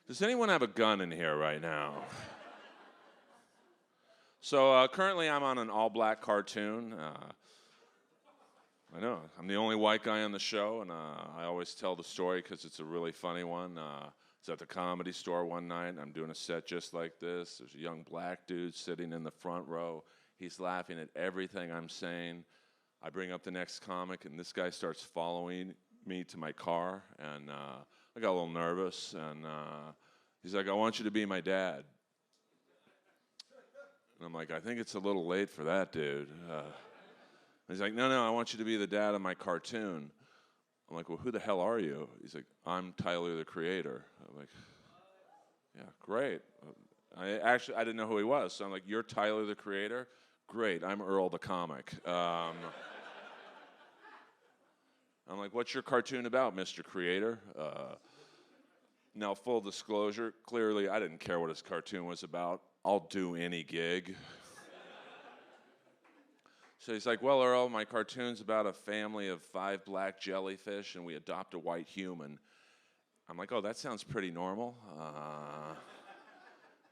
Does anyone have a gun in here right now? So currently I'm on an all-black cartoon. I know, I'm the only white guy on the show, and I always tell the story because it's a really funny one. It's at the Comedy Store one night. I'm doing a set just like this. There's a young black dude sitting in the front row. He's laughing at everything I'm saying. I bring up the next comic, and this guy starts following me to my car, and I got a little nervous, and he's like, "I want you to be my dad." And I'm like, "I think it's a little late for that, dude." He's like, "No, I want you to be the dad of my cartoon." I'm like, "Well, who the hell are you?" He's like, "I'm Tyler, the Creator." I'm like, "Yeah, great." I didn't know who he was, so I'm like, "You're Tyler, the Creator? Great, I'm Earl, the comic." I'm like, "What's your cartoon about, Mr. Creator?" Now, full disclosure, clearly I didn't care what his cartoon was about. I'll do any gig. So he's like, "Well, Earl, my cartoon's about a family of 5 black jellyfish, and we adopt a white human." I'm like, "Oh, that sounds pretty normal."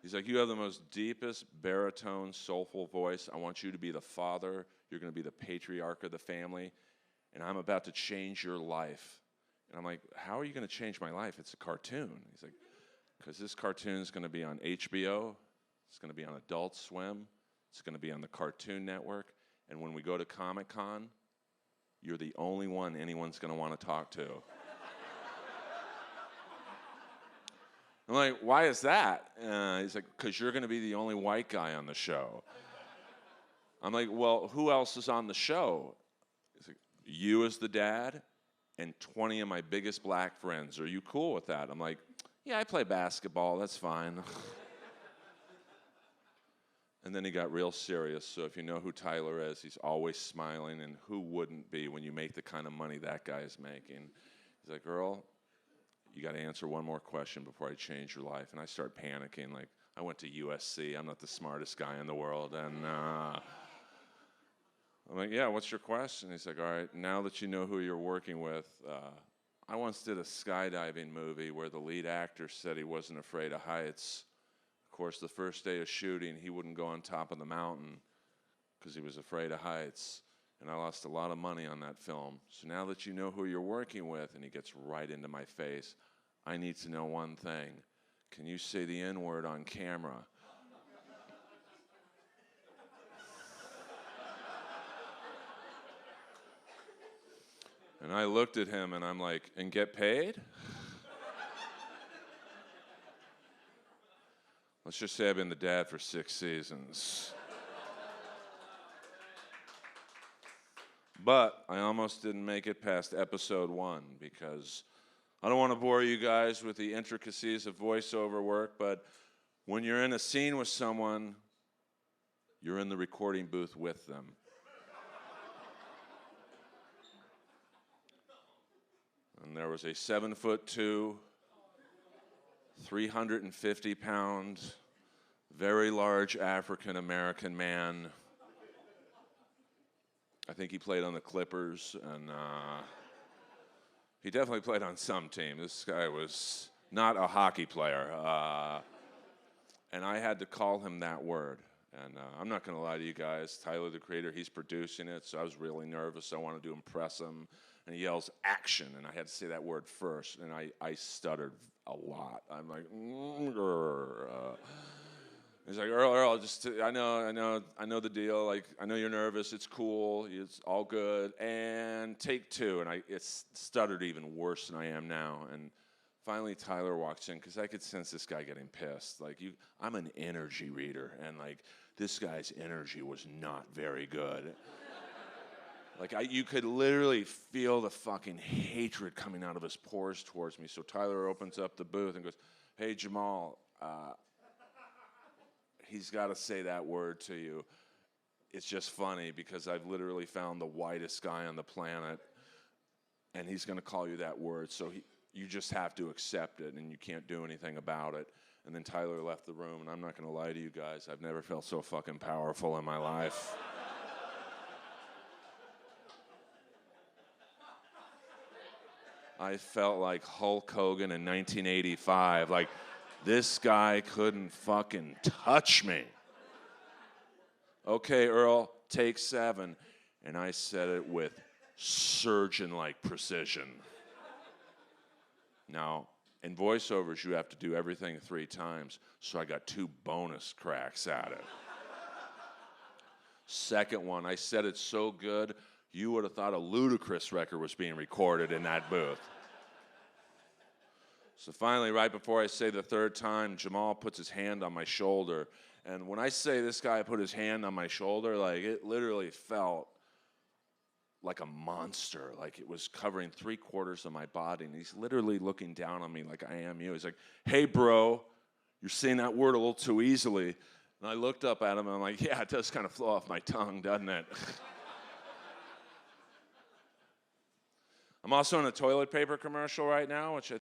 He's like, "You have the most deepest baritone, soulful voice. I want you to be the father. You're going to be the patriarch of the family, and I'm about to change your life." And I'm like, "How are you going to change my life? It's a cartoon." He's like, "Because this cartoon is going to be on HBO. It's going to be on Adult Swim. It's going to be on the Cartoon Network. And when we go to Comic-Con, you're the only one anyone's going to want to talk to." I'm like, "Why is that?" He's like, "Because you're going to be the only white guy on the show." I'm like, "Well, who else is on the show?" He's like, "You as the dad and 20 of my biggest black friends. Are you cool with that?" I'm like, "Yeah, I play basketball. That's fine." And then he got real serious. So if you know who Tyler is, he's always smiling, and who wouldn't be when you make the kind of money that guy is making? He's like, "Earl, you got to answer one more question before I change your life." And I start panicking. Like, I went to USC. I'm not the smartest guy in the world. And I'm like, "Yeah, what's your question?" He's like, "All right, now that you know who you're working with, I once did a skydiving movie where the lead actor said he wasn't afraid of heights. Of course, the first day of shooting, he wouldn't go on top of the mountain because he was afraid of heights. And I lost a lot of money on that film. So now that you know who you're working with," and he gets right into my face, "I need to know one thing. Can you say the N-word on camera?" And I looked at him and I'm like, "And get paid?" Let's just say I've been the dad for 6 seasons. But I almost didn't make it past episode 1 because I don't want to bore you guys with the intricacies of voiceover work, but when you're in a scene with someone, you're in the recording booth with them. And there was a 7'2", 350-pound, very large African-American man. I think he played on the Clippers, and he definitely played on some team. This guy was not a hockey player. And I had to call him that word. And I'm not going to lie to you guys. Tyler, the Creator, he's producing it, so I was really nervous. I wanted to impress him. And he yells, "Action," and I had to say that word first, and I stuttered a lot. I'm like, he's like, Earl, just I know the deal. Like, I know you're nervous. It's cool. It's all good. And take 2." And it stuttered even worse than I am now. And finally, Tyler walks in because I could sense this guy getting pissed. Like, I'm an energy reader, and like this guy's energy was not very good. Like, you could literally feel the fucking hatred coming out of his pores towards me. So Tyler opens up the booth and goes, "Hey, Jamal, he's got to say that word to you. It's just funny because I've literally found the whitest guy on the planet, and he's going to call you that word. So you just have to accept it, and you can't do anything about it." And then Tyler left the room, and I'm not going to lie to you guys. I've never felt so fucking powerful in my life. I felt like Hulk Hogan in 1985. Like, This guy couldn't fucking touch me. Okay, Earl, take 7. And I said it with surgeon-like precision. Now, in voiceovers, you have to do everything 3 times, so I got 2 bonus cracks at it. Second one, I said it so good, you would have thought a Ludacris record was being recorded in that booth. So finally, right before I say the 3rd time, Jamal puts his hand on my shoulder. And when I say this guy put his hand on my shoulder, like it literally felt like a monster, like it was covering 3/4 of my body. And he's literally looking down on me like I am you. He's like, hey, bro, you're saying that word a little too easily. And I looked up at him and I'm like, yeah, it does kind of flow off my tongue, doesn't it? I'm also in a toilet paper commercial right now, which I